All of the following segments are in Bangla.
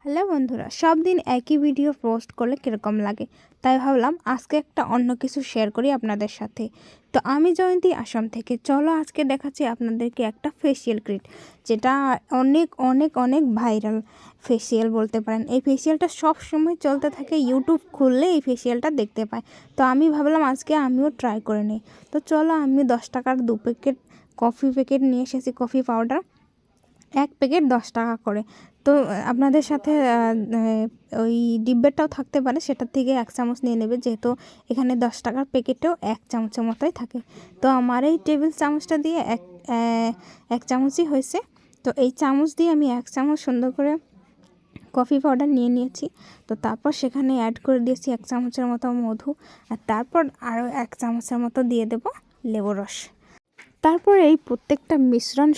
হ্যালো বন্ধুরা, সব দিন একই ভিডিও পোস্ট করলে কীরকম লাগে, তাই ভাবলাম আজকে একটা অন্য কিছু শেয়ার করি আপনাদের সাথে। তো আমি জয়ন্তী আসাম থেকে। চলো আজকে দেখাচ্ছি আপনাদেরকে একটা ফেসিয়াল কিট, যেটা অনেক অনেক অনেক ভাইরাল ফেসিয়াল বলতে পারেন। এই ফেসিয়ালটা সব সময় চলতে থাকে, ইউটিউব খুললে এই ফেসিয়ালটা দেখতে পাই। তো আমি ভাবলাম আজকে আমিও ট্রাই করে নিই। তো চলো, আমি 10 টাকার 2 প্যাকেট কফি প্যাকেট নিয়ে এসেছি, কফি পাউডার। এক প্যাকেট 10 টাকা করে। তো আপনাদের সাথে ওই ডিব্বাটাও থাকতে পারে, সেটার থেকে 1 চামচ নিয়ে নেবে, যেহেতু এখানে 10 টাকার প্যাকেটেও 1 চামচের মতোই থাকে। তো আমার এই টেবিল চামচটা দিয়ে এক চামচই হয়েছে। তো এই চামচ দিয়ে আমি 1 চামচ সুন্দর করে কফি পাউডার নিয়ে নিয়েছি। তো তারপর সেখানে অ্যাড করে দিয়েছি 1 চামচের মতো মধু, আর তারপর আরও 1 চামচের মতো দিয়ে দেব লেবুর রস। তারপর এই প্রত্যেকটা মিশ্রণ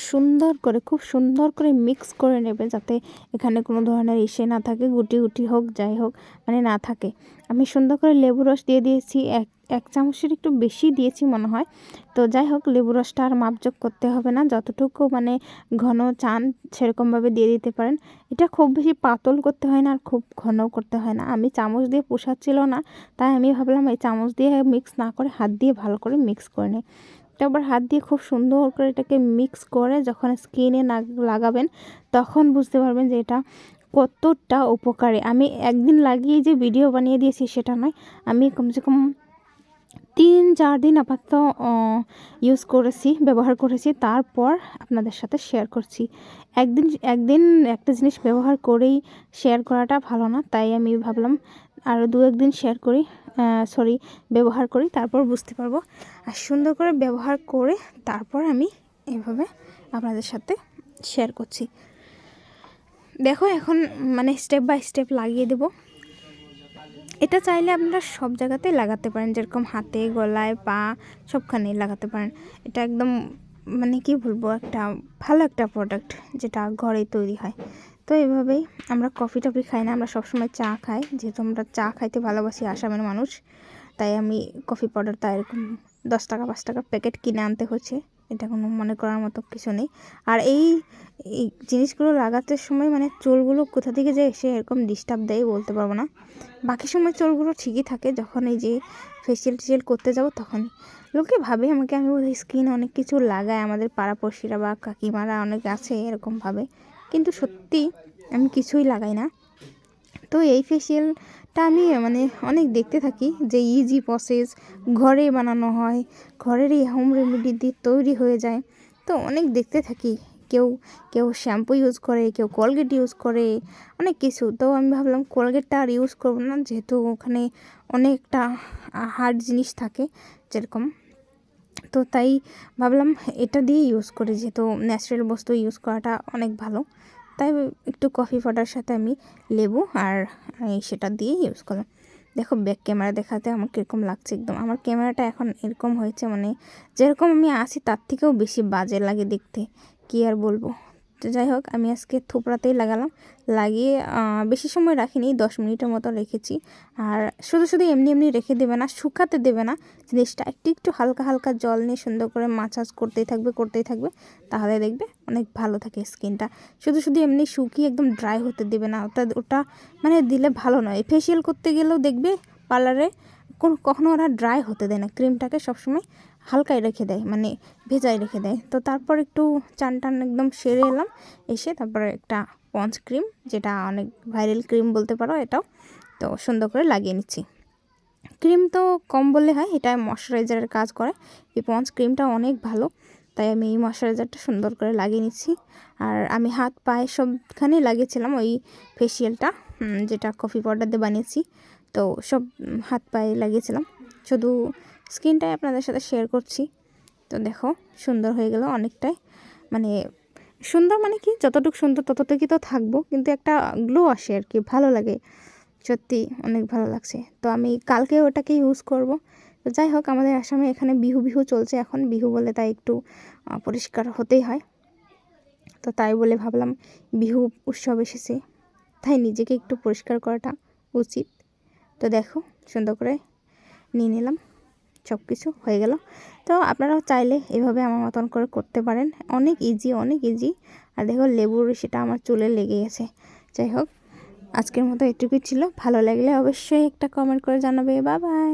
খুব সুন্দর করে মিক্স করে নেবে, যাতে এখানে কোনো ধরনের ইসে না থাকে, গুটি গুটি হোক যাই হোক মানে না থাকে। আমি সুন্দর করে লেবু রস দিয়ে দিয়েছি, এক চামচের একটু বেশি দিয়েছি মনে হয়। তো যাই হোক, লেবু রসটা আর মাপযোগ করতে হবে না, যতটুকু মানে ঘন চান সেরকমভাবে দিয়ে দিতে পারেন। এটা খুব বেশি পাতল করতে হয় না, আর খুব ঘনও করতে হয় না। আমি চামচ দিয়ে পোষাচ্ছিল না, তাই আমি ভাবলাম এই চামচ দিয়ে মিক্স না করে হাত দিয়ে ভালো করে মিক্স করে নিই। একবার হাত দিয়ে খুব সুন্দর করে এটাকে মিক্স করে যখন স্কিনে লাগাবেন, তখন বুঝতে পারবেন যে এটা কতটা উপকারী। আমি একদিন লাগিয়ে যে ভিডিও বানিয়ে দিয়েছি সেটা নয়, আমি কমসে কম 3-4 দিন আপাতত ব্যবহার করেছি, তারপর আপনাদের সাথে শেয়ার করছি। একদিন একটা জিনিস ব্যবহার করেই শেয়ার করাটা ভালো না, তাই আমি ভাবলাম আরও 2-1 দিন ব্যবহার করি, তারপর বুঝতে পারবো। আর সুন্দর করে ব্যবহার করে তারপর আমি এভাবে আপনাদের সাথে শেয়ার করছি। দেখো, এখন মানে স্টেপ বাই স্টেপ লাগিয়ে দেব। এটা চাইলে আপনারা সব জায়গাতেই লাগাতে পারেন, যেরকম হাতে, গলায়, পা, সবখানেই লাগাতে পারেন। এটা একদম মানে কি বলবো, ভালো একটা প্রোডাক্ট, যেটা ঘরেই তৈরি হয়। তো এইভাবেই আমরা কফি টফি খাই না, আমরা সবসময় চা খাই, যেহেতু আমরা চা খাইতে ভালোবাসি আসামের মানুষ। তাই আমি কফি পাউডারটা এরকম 10 টাকা 5 টাকার প্যাকেট কিনে আনতে হচ্ছে, এটা কোনো মনে করার মতো কিছু নেই। আর এই জিনিসগুলো লাগাতে সময় মানে চুলগুলো কোথা থেকে যে এসে এরকম ডিস্টার্ব দেয় বলতে পারবো না। বাকি সময় চুলগুলো ঠিকই থাকে, যখন এই যে ফেসিয়াল করতে যাব তখন লোকে ভাবে আমাকে, আমি ওই স্কিন অনেক কিছু লাগাই, আমাদের পাড়াপড়শিরা বা কাকিমারা অনেক আছে এরকম ভাবে, কিন্তু সত্যি আমি কিছুই লাগাই না। তো এই ফেসিয়ালটা আমি মানে অনেক দেখতে থাকি যে ইজি প্রসেস, ঘরে বানানো হয়, ঘরের এই হোম রেমেডি দিয়ে তৈরি হয়ে যায়। তো অনেক দেখতে থাকি, কেউ কেউ শ্যাম্পু ইউজ করে, কেউ কোলগেট ইউজ করে, অনেক কিছু। তো আমি ভাবলাম কোলগেটটা আর ইউজ করবো না, যেহেতু ওখানে অনেকটা হার্ড জিনিস থাকে যেরকম। তো তাই ভাবলাম এটা দিয়ে ইউজ করি, যেহেতু ন্যাচারাল বস্তু ইউজ করাটা অনেক ভালো। তাই একটু কফি পাউডারের সাথে আমি লেবু আর সেটা দিয়ে ইউজ করলাম। দেখো, ব্যাক ক্যামেরা দেখাতে আমার কীরকম লাগছে, একদম আমার ক্যামেরাটা এখন এরকম হয়েছে, মানে যেরকম আমি আসি তার থেকেও বেশি বাজে লাগে দেখতে, কী আর বলবো। তো যাই হোক, আমি আজকে থোপড়াতেই লাগিয়ে বেশি সময় রাখিনি, 10 মিনিটের মতো রেখেছি। আর শুধু এমনি রেখে দেবে না, শুকাতে দেবে না জিনিসটা, একটু হালকা হালকা জল নিয়ে সুন্দর করে মাসাজ করতেই থাকবে, তাহলে দেখবে অনেক ভালো থাকে স্কিনটা। শুধু এমনি শুকিয়ে একদম ড্রাই হতে দেবে না, ওটা মানে দিলে ভালো নয়। ফেসিয়াল করতে গেলেও দেখবে পার্লারে কখনো ওরা ড্রাই হতে দেয় না, ক্রিমটাকে সবসময় হালকায় রেখে দেয়, মানে ভেজায় রেখে দেয়। তো তারপর একটু চান একদম সেরে এলাম, এসে তারপরে একটা পন্স ক্রিম, যেটা অনেক ভাইরাল ক্রিম বলতে পারো এটাও, তো সুন্দর করে লাগিয়ে নিচ্ছি। ক্রিম তো কম বললে হয়, এটা ময়শ্চারাইজারের কাজ করে। এই পন্স ক্রিমটা অনেক ভালো, তাই আমি এই ময়শ্চারাইজারটা সুন্দর করে লাগিয়ে নিচ্ছি। আর আমি হাত পায়ে সবখানেই লাগিয়েছিলাম ওই ফেসিয়ালটা, যেটা কফি পাউডার দিয়ে বানিয়েছি। তো সব হাত পায়ে লাগিয়েছিলাম, শুধু স্কিনটাই আপনাদের সাথে শেয়ার করছি। তো দেখো, সুন্দর হয়ে গেল অনেকটাই, মানে সুন্দর মানে কি, যতটুকু সুন্দর ততটুকুই তো থাকবো, কিন্তু একটা গ্লো আসে আর কি, ভালো লাগে, সত্যি অনেক ভালো লাগছে। তো আমি কালকে ওটাকে ইউজ করব। তো যাই হোক, আমাদের আসামে এখানে বিহু চলছে, এখন বিহু বলে তাই একটু পরিষ্কার হতেই হয়। তো তাই বলে ভাবলাম বিহু উৎসব এসেছে, তাই নিজেকে একটু পরিষ্কার করাটা উচিত। তো দেখো, সুন্দর করে নিয়ে নিলাম, সব কিছু হয়ে গেল। তো আপনারাও চাইলে এভাবে আমার মতন করে করতে পারেন, অনেক ইজি। আর দেখো, লেবুর সেটা আমার চুলে লেগে গেছে। যাই হোক, আজকের মতো এটুকুই ছিল। ভালো লাগলে অবশ্যই একটা কমেন্ট করে জানাবে। Bye bye.